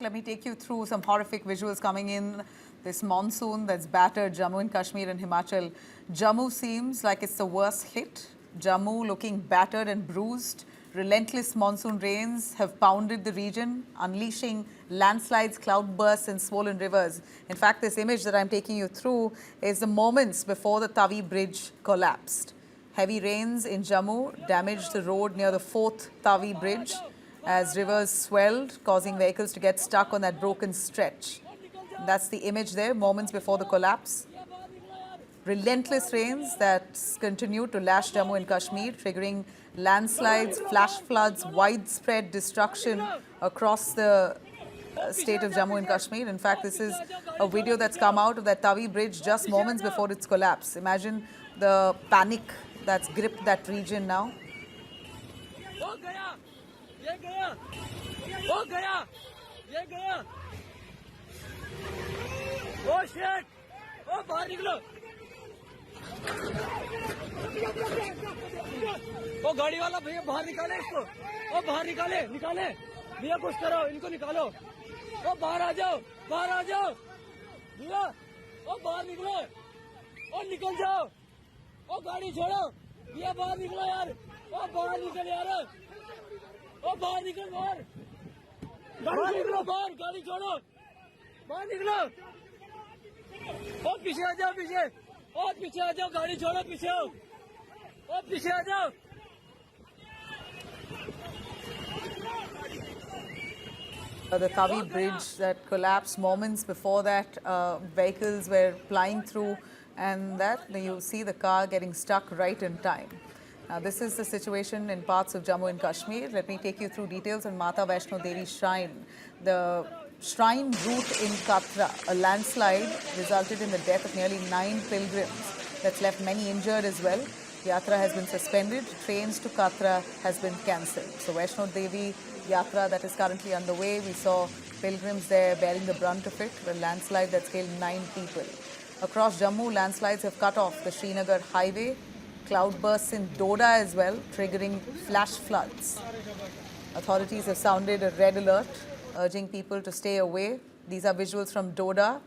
Let me take you through some horrific visuals coming in. This monsoon that's battered Jammu and Kashmir and Himachal. Jammu seems like it's the worst hit. Jammu looking battered and bruised. Relentless monsoon rains have pounded the region, unleashing landslides, cloudbursts and swollen rivers. In fact, this image that I'm taking you through is the moments before the Tawi bridge collapsed. Heavy rains in Jammu damaged the road near the 4th Tawi bridge as rivers swelled, causing vehicles to get stuck on that broken stretch. That's the image there, moments before the collapse. Relentless rains that continue to lash Jammu and Kashmir, triggering landslides, flash floods, widespread destruction across the state of Jammu and Kashmir. In fact, this is a video that's come out of that Tawi bridge just moments before its collapse. Imagine the panic that's gripped that region now. Oh shit! Oh, बाहर निकलो! ओ गाड़ी वाला भैया बाहर निकाले इसको! ओ बाहर निकाले! भैया कुछ करो, इनको निकालो! ओ बाहर आ जाओ! भैया! ओ बाहर निकलो! ओ निकल जाओ! ओ गाड़ी छोड़ो! भैया बाहर निकलो यार! ओ बाहर निकल यार! ओ बाहर निकल बाहर! गाड़ी छोड़ो! बाहर निकलो! और पीछे आ जाओ गाड़ी छोड़ो पीछे आओ और पीछे आ जाओ The Tawi bridge that collapsed moments before that, vehicles were plying through, and that you see the car getting stuck right in time. Now, this is the situation in parts of Jammu and Kashmir. Let me take you through details on Mata Vaishno Devi shrine. The shrine route in Katra, a landslide resulted in the death of nearly 9 pilgrims. That's left many injured as well. Yatra has been suspended. Trains to Katra has been cancelled. So Vaishno Devi Yatra that is currently underway. We saw pilgrims there bearing the brunt of it. A landslide that's killed 9 people. Across Jammu, landslides have cut off the Srinagar highway. Cloudbursts in Doda as well, triggering flash floods. Authorities have sounded a red alert, urging people to stay away. These are visuals from Doda.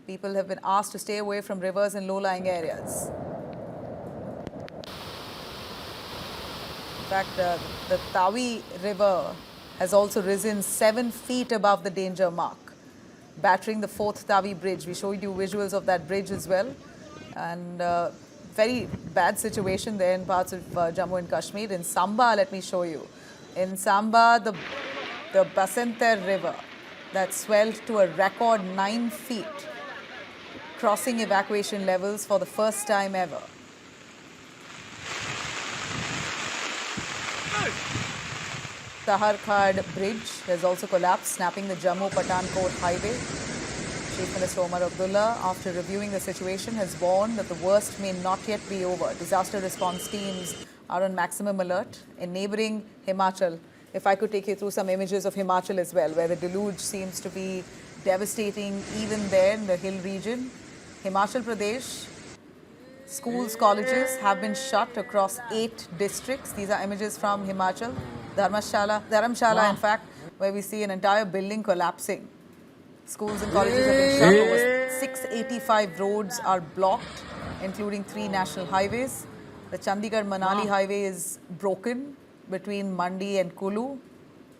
People have been asked to stay away from rivers in low-lying areas. In fact, the Tawi river has also risen 7 feet above the danger mark, battering the 4th Tawi bridge. We showed you visuals of that bridge as well. And very bad situation there in parts of Jammu and Kashmir. In Samba, let me show you. In Samba, the Basenter river that swelled to a record 9 feet, crossing evacuation levels for the first time ever. Saharkhad bridge has also collapsed, snapping the Jammu-Pathankot highway. Chief Minister Omar Abdullah, after reviewing the situation, has warned that the worst may not yet be over. Disaster response teams are on maximum alert. In neighbouring Himachal, if I could take you through some images of Himachal as well, where the deluge seems to be devastating even there in the hill region. Himachal Pradesh, schools, colleges have been shut across 8 districts. These are images from Himachal, Dharamshala in fact, where we see an entire building collapsing. Schools and colleges have been shut. Over 685 roads are blocked, including 3 national highways. The Chandigarh-Manali highway is broken between Mandi and Kulu.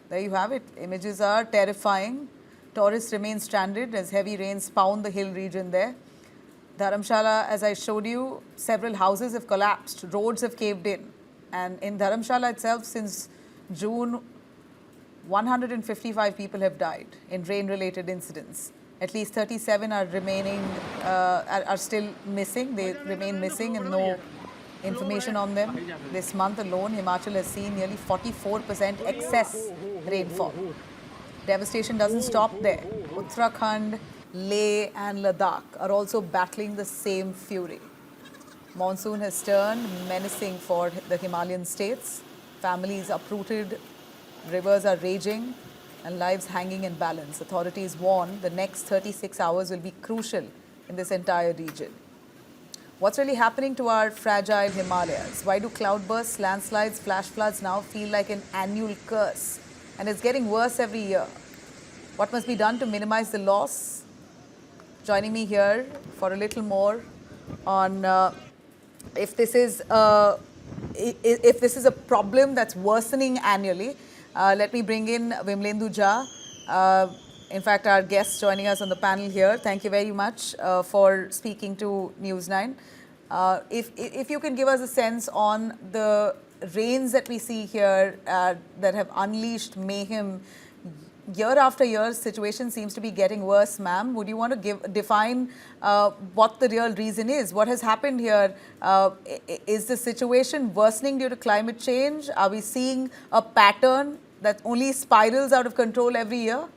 There you have it. Images are terrifying. Tourists remain stranded as heavy rains pound the hill region there. Dharamshala, as I showed you, several houses have collapsed. Roads have caved in. And in Dharamshala itself, since June, 155 people have died in rain-related incidents. At least 37 are remaining, are still missing. They remain missing and no information on them. This month alone, Himachal has seen nearly 44% excess rainfall. Devastation doesn't stop there. Uttarakhand, Leh and Ladakh are also battling the same fury. Monsoon has turned menacing for the Himalayan states. Families uprooted, rivers are raging and lives hanging in balance. Authorities warn the next 36 hours will be crucial in this entire region. What's really happening to our fragile Himalayas? Why do cloudbursts, landslides, flash floods now feel like an annual curse? And it's getting worse every year. what must be done to minimize the loss? Joining me here for a little more on if this is a problem that's worsening annually. Let me bring in Vimlendu Jha. In fact, our guest joining us on the panel here. Thank you very much for speaking to News 9. If you can give us a sense on the rains that we see here that have unleashed mayhem year after year, situation seems to be getting worse, ma'am. Would you want to define what the real reason is? What has happened here? Is the situation worsening due to climate change? Are we seeing a pattern that only spirals out of control every year?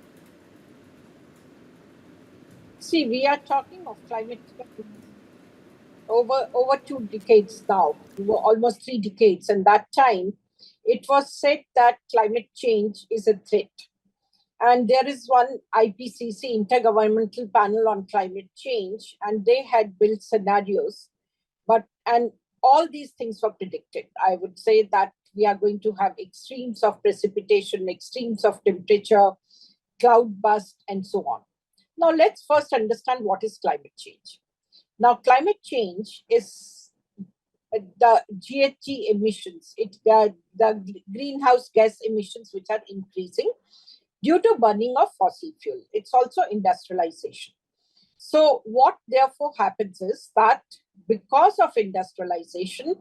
See, we are talking of climate change over 2 decades now, almost 3 decades. And that time, it was said that climate change is a threat. And there is one IPCC, Intergovernmental Panel on Climate Change, and they had built scenarios. And all these things were predicted. I would say that we are going to have extremes of precipitation, extremes of temperature, cloud burst, and so on. Now, let's first understand what is climate change. Now, climate change is the GHG emissions, the greenhouse gas emissions which are increasing due to burning of fossil fuel. It's also industrialization. So what therefore happens is that because of industrialization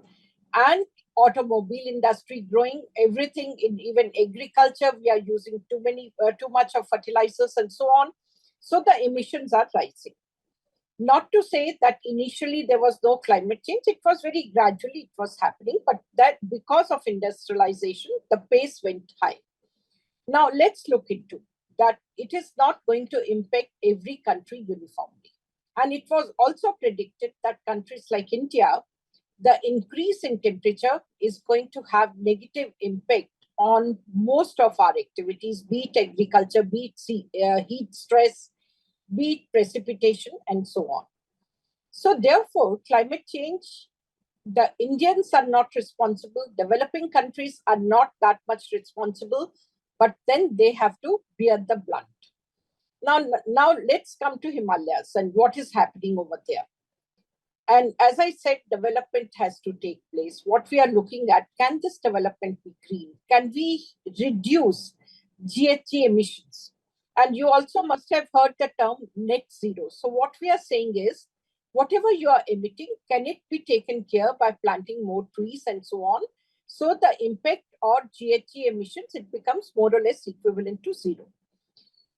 and automobile industry growing, everything in even agriculture, we are using too much of fertilizers and so on. So the emissions are rising. Not to say that initially there was no climate change, it was very gradually it was happening, but that because of industrialization, the pace went high. Now, let's look into that. It is not going to impact every country uniformly. And it was also predicted that countries like India, the increase in temperature is going to have negative impact on most of our activities, be it agriculture, be it heat stress, be it precipitation, and so on. So therefore, climate change, the Indians are not responsible, developing countries are not that much responsible, but then they have to bear the brunt. Now let's come to Himalayas and what is happening over there. And as I said, development has to take place. What we are looking at, can this development be green? Can we reduce GHG emissions? And you also must have heard the term net zero. So what we are saying is, whatever you are emitting, can it be taken care by planting more trees and so on? So the impact or GHG emissions, it becomes more or less equivalent to zero.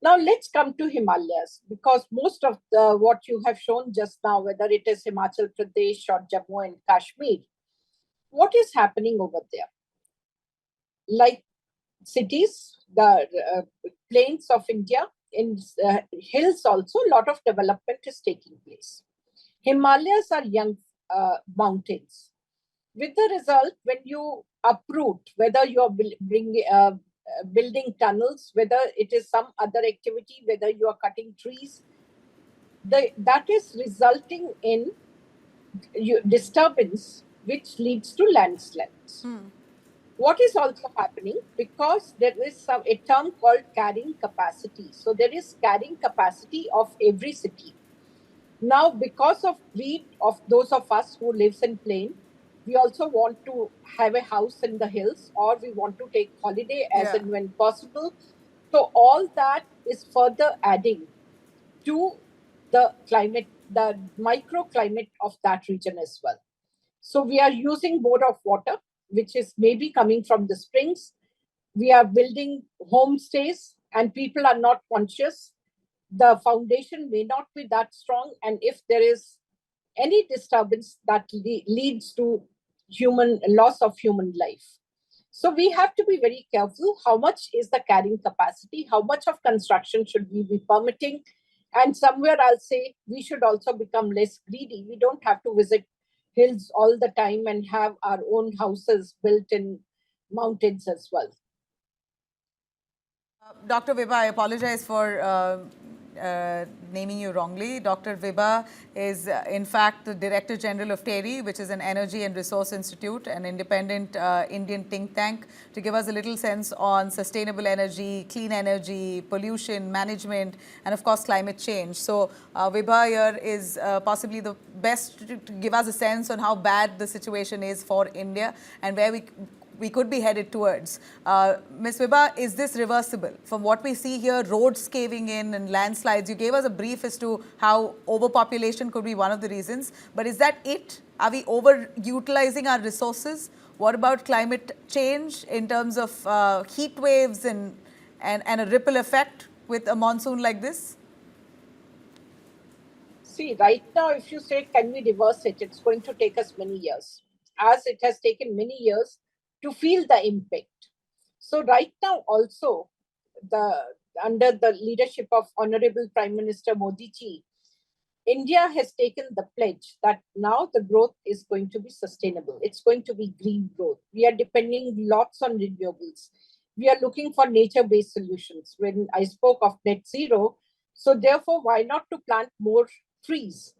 Now let's come to Himalayas, because most of what you have shown just now, whether it is Himachal Pradesh or Jammu and Kashmir, what is happening over there? Like cities, the plains of India, in hills also, a lot of development is taking place. Himalayas are young mountains. With the result, when you uproot, whether you are building tunnels, whether it is some other activity, whether you are cutting trees, that is resulting in disturbance, which leads to landslides. What is also happening, because there is a term called carrying capacity. So there is carrying capacity of every city. Now, because of greed of those of us who lives in plain, we also want to have a house in the hills, or we want to take holiday as and when possible. So all that is further adding to the climate, the microclimate of that region as well. So we are using more of water, which is maybe coming from the springs. We are building homestays and people are not conscious. The foundation may not be that strong. And if there is any disturbance, that leads to loss of human life. So we have to be very careful. How much is the carrying capacity? How much of construction should we be permitting? And somewhere I'll say we should also become less greedy. We don't have to visit hills all the time and have our own houses built in mountains as well. Dr. Vibha, I apologize for naming you wrongly. Dr. Vibha is, in fact, the Director General of TERI, which is an Energy and Resource Institute, an independent Indian think tank, to give us a little sense on sustainable energy, clean energy, pollution management, and of course, climate change. So, Vibha here is possibly the best to give us a sense on how bad the situation is for India and where we could be headed towards. Ms. Vibha, is this reversible? From what we see here, roads caving in and landslides, you gave us a brief as to how overpopulation could be one of the reasons. But is that it? Are we overutilizing our resources? What about climate change in terms of heat waves and a ripple effect with a monsoon like this? See, right now, if you say, can we reverse it, it's going to take us many years, as it has taken many years to feel the impact. So right now also, under the leadership of Honorable Prime Minister Modi ji, India has taken the pledge that now the growth is going to be sustainable. It's going to be green growth. We are depending lots on renewables. We are looking for nature-based solutions. When I spoke of net zero, so therefore, why not to plant more trees?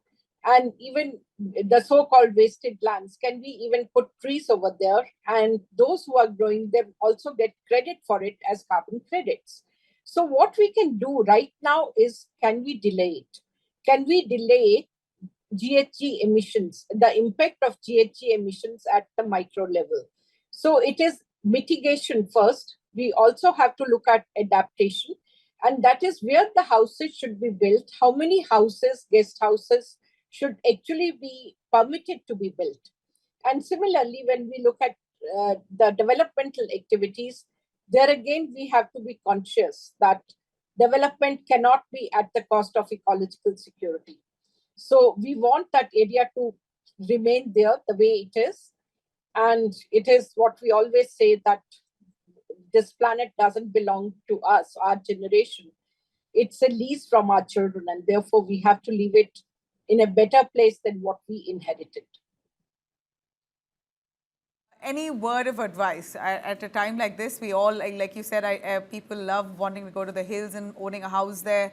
And even the so-called wasted lands, can we even put trees over there? And those who are growing them also get credit for it as carbon credits. So what we can do right now is, can we delay it? Can we delay GHG emissions, the impact of GHG emissions at the micro level? So it is mitigation first. We also have to look at adaptation. And that is where the houses should be built. How many houses, guest houses, should actually be permitted to be built. And similarly, when we look at the developmental activities, there again, we have to be conscious that development cannot be at the cost of ecological security. So we want that area to remain there the way it is. And it is what we always say, that this planet doesn't belong to us, our generation. It's a lease from our children, and therefore we have to leave it in a better place than what we inherited. Any word of advice at a time like this? We all, like you said, people love wanting to go to the hills and owning a house there.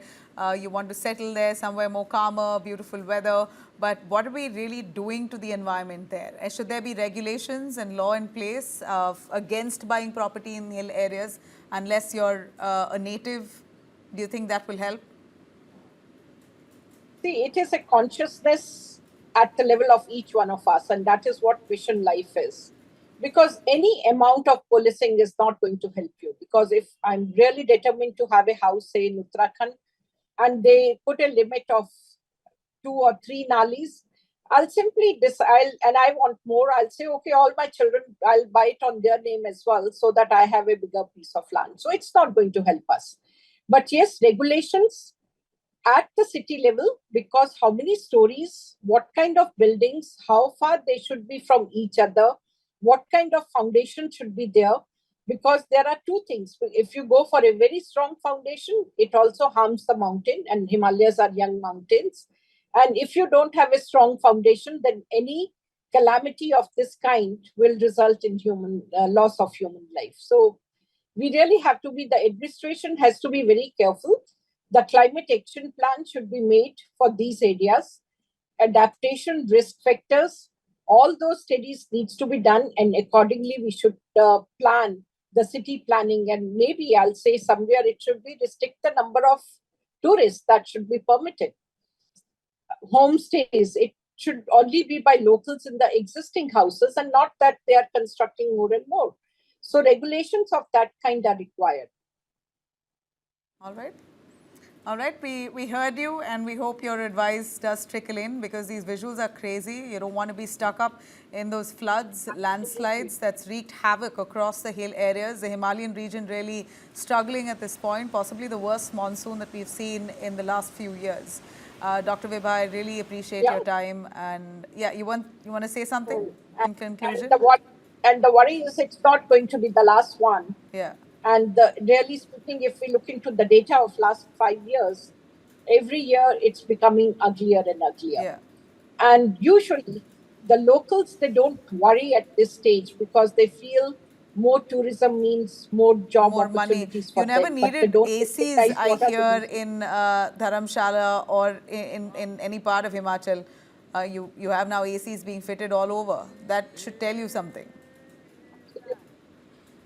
You want to settle there somewhere more calmer, beautiful weather. But what are we really doing to the environment there? Should there be regulations and law in place against buying property in hill areas unless you're a native? Do you think that will help? See, it is a consciousness at the level of each one of us, and that is what Vision Life is. Because any amount of policing is not going to help you. Because if I'm really determined to have a house, say in Uttarakhand, and they put a limit of 2 or 3 nalis, I'll simply decide, and I want more, I'll say, okay, all my children, I'll buy it on their name as well, so that I have a bigger piece of land. So it's not going to help us. But yes, regulations at the city level, because how many stories, what kind of buildings, how far they should be from each other, what kind of foundation should be there, because there are 2 things. If you go for a very strong foundation, it also harms the mountain, and Himalayas are young mountains. And if you don't have a strong foundation, then any calamity of this kind will result in loss of human life. So we really have to be, the administration has to be very careful. The climate action plan should be made for these areas. Adaptation, risk factors, all those studies needs to be done, and accordingly we should plan the city planning. And maybe I'll say somewhere it should be restrict the number of tourists that should be permitted. Homestays, it should only be by locals in the existing houses, and not that they are constructing more and more. So regulations of that kind are required. All right. All right, we heard you, and we hope your advice does trickle in, because these visuals are crazy. You don't want to be stuck up in those floods, landslides that's wreaked havoc across the hill areas. The Himalayan region really struggling at this point, possibly the worst monsoon that we've seen in the last few years. Dr. Vibha, I really appreciate your time. And yeah, you want to say something in conclusion? And the worry is it's not going to be the last one. Yeah. And really speaking, if we look into the data of last 5 years, every year it's becoming uglier and uglier. Yeah. And usually the locals, they don't worry at this stage, because they feel more tourism means more job More money. opportunities for You never them. But they needed don't ACs, recognize I what are the hear, reasons. in Dharamshala or in any part of Himachal. You have now ACs being fitted all over. That should tell you something.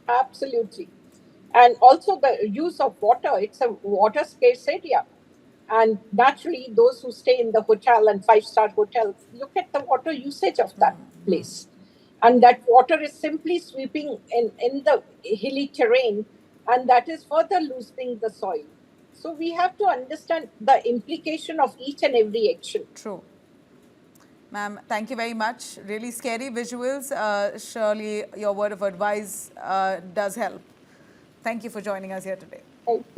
Absolutely. And also the use of water, it's a water scarce area. And naturally, those who stay in the hotel and five-star hotels look at the water usage of that place. And that water is simply sweeping in the hilly terrain, and that is further loosening the soil. So we have to understand the implication of each and every action. True. Ma'am, thank you very much. Really scary visuals. Surely your word of advice does help. Thank you for joining us here today. Thank you.